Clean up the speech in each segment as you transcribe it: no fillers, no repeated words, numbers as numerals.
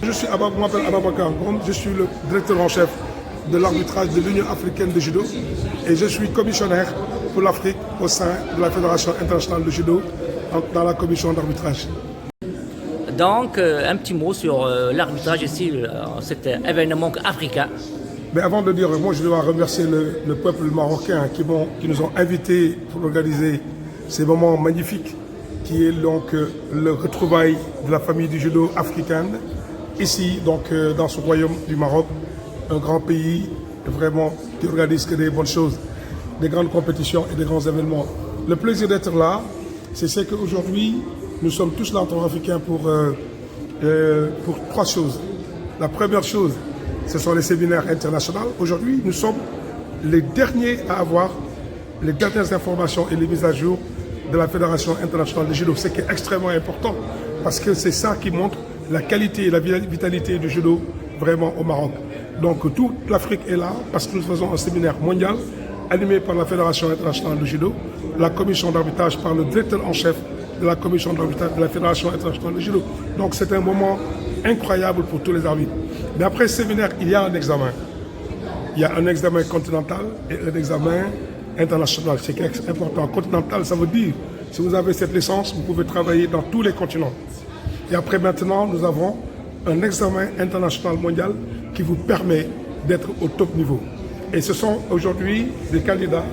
Je m'appelle Ababacar Ngom, je suis le directeur en chef de l'arbitrage de l'Union africaine de judo et je suis commissionnaire pour l'Afrique au sein de la Fédération internationale de judo dans la commission d'arbitrage. Donc, un petit mot sur l'arbitrage ici, cet événement africain. Mais avant de dire, moi je dois remercier le peuple marocain qui nous ont invités pour organiser ces moments magnifiques qui est donc le retrouvail de la famille du judo africaine ici donc dans ce royaume du Maroc, un grand pays vraiment qui organise que des bonnes choses, des grandes compétitions et des grands événements. Le plaisir d'être là, c'est qu'aujourd'hui nous sommes tous là en tant qu'Africains pour trois choses. La première chose, ce sont les séminaires internationaux. Aujourd'hui, nous sommes les derniers à avoir les dernières informations et les mises à jour de la Fédération internationale de judo, ce qui est extrêmement important parce que c'est ça qui montre la qualité et la vitalité du judo vraiment au Maroc. Donc toute l'Afrique est là parce que nous faisons un séminaire mondial animé par la Fédération internationale de judo, la commission d'arbitrage par le directeur en chef de la commission d'arbitrage de la Fédération internationale de judo. Donc c'est un moment incroyable pour tous les arbitres. Mais après ce séminaire, il y a un examen. Il y a un examen continental et un examen international. C'est important. Continental, ça veut dire, si vous avez cette licence, vous pouvez travailler dans tous les continents. Et après maintenant, nous avons un examen international mondial qui vous permet d'être au top niveau. Et ce sont aujourd'hui des candidats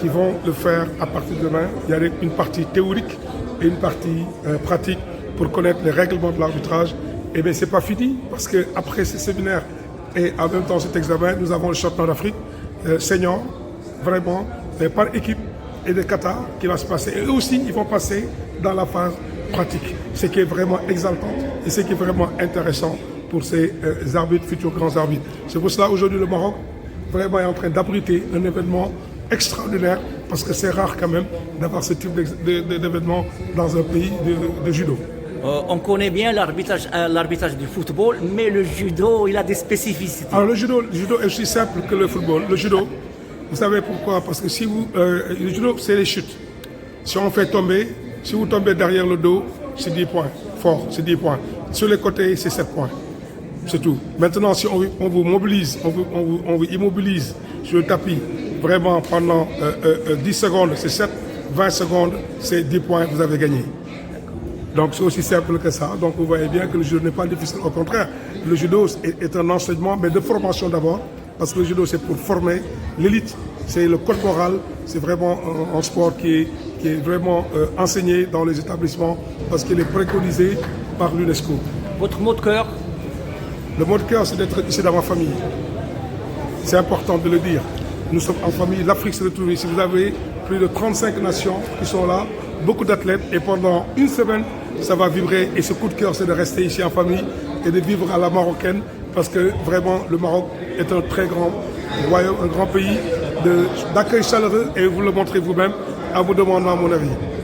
qui vont le faire à partir de demain. Il y a une partie théorique et une partie pratique pour connaître les règlements de l'arbitrage. Et bien, ce n'est pas fini parce qu'après ce séminaire et en même temps cet examen, nous avons le championnat d'Afrique senior, vraiment, par équipe et de Qatar qui va se passer. Et eux aussi, ils vont passer dans la phase pratique, ce qui est vraiment exaltant et ce qui est vraiment intéressant pour ces arbitres, futurs grands arbitres. C'est pour cela aujourd'hui le Maroc vraiment est en train d'abriter un événement extraordinaire parce que c'est rare quand même d'avoir ce type d'événement dans un pays de judo. On connaît bien l'arbitrage du football, mais le judo, il a des spécificités. Alors le judo est aussi simple que le football. Le judo, vous savez pourquoi? Parce que si le judo, c'est les chutes. Si on fait tomber, si vous tombez derrière le dos, c'est 10 points. Fort, c'est 10 points. Sur les côtés, c'est 7 points. C'est tout. Maintenant, si on vous mobilise, on vous immobilise sur le tapis, vraiment pendant 10 secondes, c'est 7, 20 secondes, c'est 10 points, vous avez gagné. Donc c'est aussi simple que ça. Donc vous voyez bien que le judo n'est pas difficile. Au contraire, le judo est un enseignement, mais de formation d'abord, parce que le judo c'est pour former l'élite. C'est le code moral, c'est vraiment un sport qui est vraiment enseigné dans les établissements parce qu'il est préconisé par l'UNESCO. Votre mot de cœur? Le mot de cœur, c'est d'être ici dans ma famille. C'est important de le dire. Nous sommes en famille, l'Afrique se retrouve ici. Vous avez plus de 35 nations qui sont là, beaucoup d'athlètes, et pendant une semaine, ça va vibrer. Et ce coup de cœur, c'est de rester ici en famille et de vivre à la marocaine, parce que vraiment, le Maroc est un très grand royaume, un grand pays d'accueil chaleureux, et vous le montrez vous-même en vous demandant mon avis.